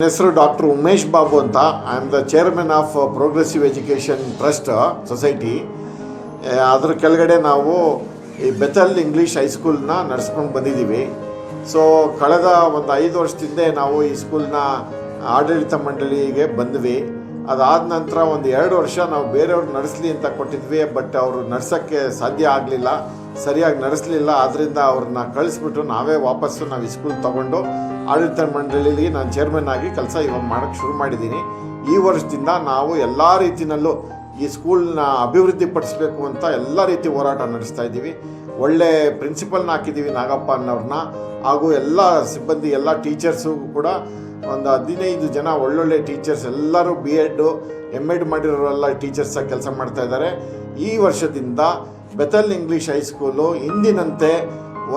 ನನ್ನ ಹೆಸರು ಡಾಕ್ಟರ್ ಉಮೇಶ್ ಬಾಬು ಅಂತ. I am the chairman of progressive education trust society. ಅದ್ರ ಕೆಳಗಡೆ ನಾವು ಈ ಬೆಥಲ್ ಇಂಗ್ಲೀಷ್ ಹೈಸ್ಕೂಲ್ನ ನಡೆಸ್ಕೊಂಡು ಬಂದಿದ್ದೀವಿ. ಸೊ ಕಳೆದ ಒಂದು 5 ವರ್ಷದಿಂದ ನಾವು ಈ ಸ್ಕೂಲ್ನ ಆಡಳಿತ ಮಂಡಳಿಗೆ ಬಂದ್ವಿ. ಅದಾದ ನಂತರ ಒಂದು 2 ವರ್ಷ ನಾವು ಬೇರೆಯವ್ರು ನಡೆಸಲಿ ಅಂತ ಕೊಟ್ಟಿದ್ವಿ. ಬಟ್ ಅವರು ನಡೆಸೋಕ್ಕೆ ಸಾಧ್ಯ ಆಗಲಿಲ್ಲ, ಸರಿಯಾಗಿ ನಡೆಸಲಿಲ್ಲ. ಆದ್ದರಿಂದ ಅವ್ರನ್ನ ಕಳಿಸ್ಬಿಟ್ಟು ನಾವೇ ವಾಪಸ್ಸು ನಾವು ಈ ಸ್ಕೂಲ್ ತೊಗೊಂಡು ಆಡಳಿತ ಮಂಡಳಿಲಿ ನಾನು ಚೇರ್ಮನ್ ಆಗಿ ಕೆಲಸ ಇವಾಗ ಮಾಡೋಕ್ಕೆ ಶುರು ಮಾಡಿದ್ದೀನಿ. ಈ ವರ್ಷದಿಂದ ನಾವು ಎಲ್ಲ ರೀತಿಯಲ್ಲೂ ಈ ಸ್ಕೂಲ್ನ ಅಭಿವೃದ್ಧಿ ಪಡಿಸ್ಬೇಕು ಅಂತ ಎಲ್ಲ ರೀತಿ ಹೋರಾಟ ನಡೆಸ್ತಾ ಇದ್ದೀವಿ. ಒಳ್ಳೆ ಪ್ರಿನ್ಸಿಪಲ್ನ ಹಾಕಿದ್ದೀವಿ ನಾಗಪ್ಪ ಅನ್ನೋರನ್ನ, ಹಾಗೂ ಎಲ್ಲ ಸಿಬ್ಬಂದಿ ಎಲ್ಲ ಟೀಚರ್ಸು ಕೂಡ ಒಂದು 15 ಜನ ಒಳ್ಳೊಳ್ಳೆ ಟೀಚರ್ಸ್, ಎಲ್ಲರೂ BEd MEd ಮಾಡಿರೋರೆಲ್ಲ ಟೀಚರ್ಸಾಗಿ ಕೆಲಸ ಮಾಡ್ತಾ ಇದ್ದಾರೆ. ಈ ವರ್ಷದಿಂದ ಬೆಥಲ್ ಇಂಗ್ಲೀಷ್ ಹೈಸ್ಕೂಲು ಇಂದಿನಂತೆ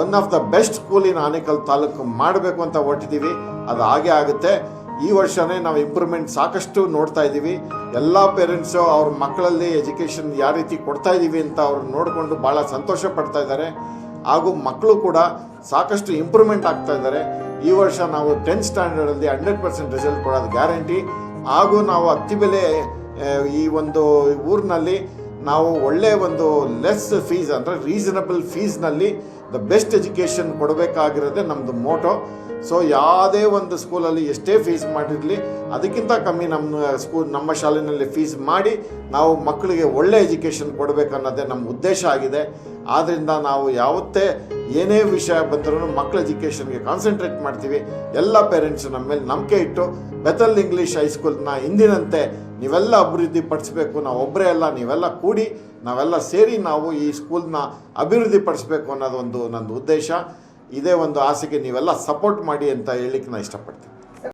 one of the best school in Anekal taluk ಮಾಡಬೇಕು ಅಂತ ಹೊರಟಿದ್ದೀವಿ. ಅದು ಹಾಗೆ ಆಗುತ್ತೆ. ಈ ವರ್ಷವೇ ನಾವು ಇಂಪ್ರೂವ್ಮೆಂಟ್ ಸಾಕಷ್ಟು ನೋಡ್ತಾ ಇದ್ದೀವಿ. ಎಲ್ಲ ಪೇರೆಂಟ್ಸು ಅವ್ರ ಮಕ್ಕಳಲ್ಲಿ ಎಜುಕೇಷನ್ ಯಾವ ರೀತಿ ಕೊಡ್ತಾ ಇದ್ದೀವಿ ಅಂತ ಅವ್ರು ನೋಡಿಕೊಂಡು ಭಾಳ ಸಂತೋಷ ಪಡ್ತಾ ಇದ್ದಾರೆ. ಹಾಗೂ ಮಕ್ಕಳು ಕೂಡ ಸಾಕಷ್ಟು ಇಂಪ್ರೂವ್ಮೆಂಟ್ ಆಗ್ತಾ ಇದ್ದಾರೆ. ಈ ವರ್ಷ ನಾವು 10th ಸ್ಟ್ಯಾಂಡರ್ಡಲ್ಲಿ 100% ರಿಸಲ್ಟ್ ಕೊಡೋದು ಗ್ಯಾರಂಟಿ. ಹಾಗೂ ನಾವು ಅತ್ತಿಬೆಲೆ ಈ ಒಂದು ಊರಿನಲ್ಲಿ ನಾವು ಒಳ್ಳೆಯ ಒಂದು ಲೆಸ್ ಫೀಸ್ ಅಂದರೆ ರೀಸನಬಲ್ ಫೀಸ್ನಲ್ಲಿ ದ ಬೆಸ್ಟ್ ಎಜುಕೇಷನ್ ಕೊಡಬೇಕಾಗಿರೋದೇ ನಮ್ಮದು ಮೋಟೋ. ಸೊ ಯಾವುದೇ ಒಂದು ಸ್ಕೂಲಲ್ಲಿ ಎಷ್ಟೇ ಫೀಸ್ ಮಾಡಿರಲಿ ಅದಕ್ಕಿಂತ ಕಮ್ಮಿ ನಮ್ಮ ಶಾಲೆಯಲ್ಲಿ ಫೀಸ್ ಮಾಡಿ ನಾವು ಮಕ್ಕಳಿಗೆ ಒಳ್ಳೆ ಎಜುಕೇಷನ್ ಕೊಡಬೇಕನ್ನೋದೇ ನಮ್ಮ ಉದ್ದೇಶ ಆಗಿದೆ. ಆದ್ದರಿಂದ ನಾವು ಯಾವತ್ತೇ ಏನೇ ವಿಷಯ ಬಂದರೂ ಮಕ್ಕಳ ಎಜುಕೇಷನ್ಗೆ ಕಾನ್ಸಂಟ್ರೇಟ್ ಮಾಡ್ತೀವಿ. ಎಲ್ಲ ಪೇರೆಂಟ್ಸು ನಮ್ಮ ಮೇಲೆ ನಂಬಿಕೆ ಇಟ್ಟು ಬೆಥಲ್ ಇಂಗ್ಲೀಷ್ ಹೈಸ್ಕೂಲ್ನ ಇಂದಿನಂತೆ ನೀವೆಲ್ಲ ಅಭಿವೃದ್ಧಿ ಪಡಿಸ್ಬೇಕು. ನಾವು ಒಬ್ಬರೇ ಅಲ್ಲ, ನೀವೆಲ್ಲ ಕೂಡಿ ನಾವೆಲ್ಲ ಸೇರಿ ನಾವು ಈ ಸ್ಕೂಲ್ನ ಅಭಿವೃದ್ಧಿ ಪಡಿಸ್ಬೇಕು ಅನ್ನೋದು ನಂದು ಉದ್ದೇಶ. ಇದೇ ಒಂದು ಆಸೆಗೆ ನೀವೆಲ್ಲ ಸಪೋರ್ಟ್ ಮಾಡಿ ಅಂತ ಹೇಳಲಿಕ್ಕೆ ನಾನು ಇಷ್ಟಪಡ್ತೀನಿ.